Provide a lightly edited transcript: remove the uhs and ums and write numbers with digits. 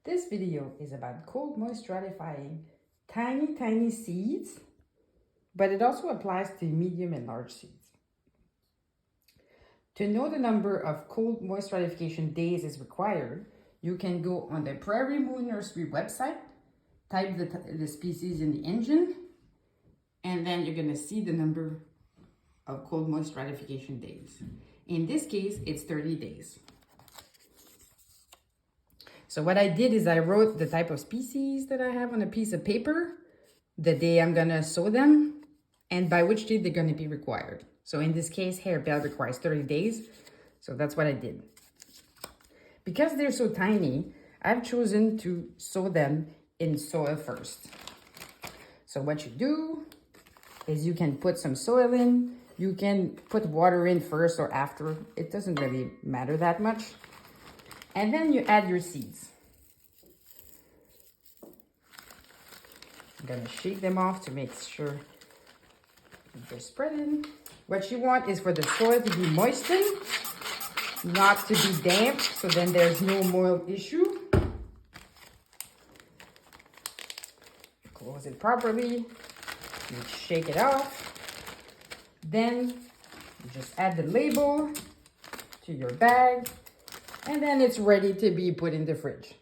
This video is about cold moist stratifying tiny seeds, but it also applies to medium and large seeds. To know the number of cold moist stratification days is required, you can go on the Prairie Moon Nursery website, type the species in the engine, and then you're going to see the number of cold moist stratification days. In this case, it's 30 days. So what I did is I wrote the type of species that I have on a piece of paper, the day I'm gonna sow them, and by which date they're gonna be required. So in this case, harebell requires 30 days. So that's what I did. Because they're so tiny, I've chosen to sow them in soil first. So what you do is you can put some soil in, you can put water in first or after. It doesn't really matter that much. And then you add your seeds. I'm gonna shake them off to make sure they're spreading. What you want is for the soil to be moistened, not to be damp, so then there's no mold issue. Close it properly, you shake it off. Then you just add the label to your bag, and then it's ready to be put in the fridge.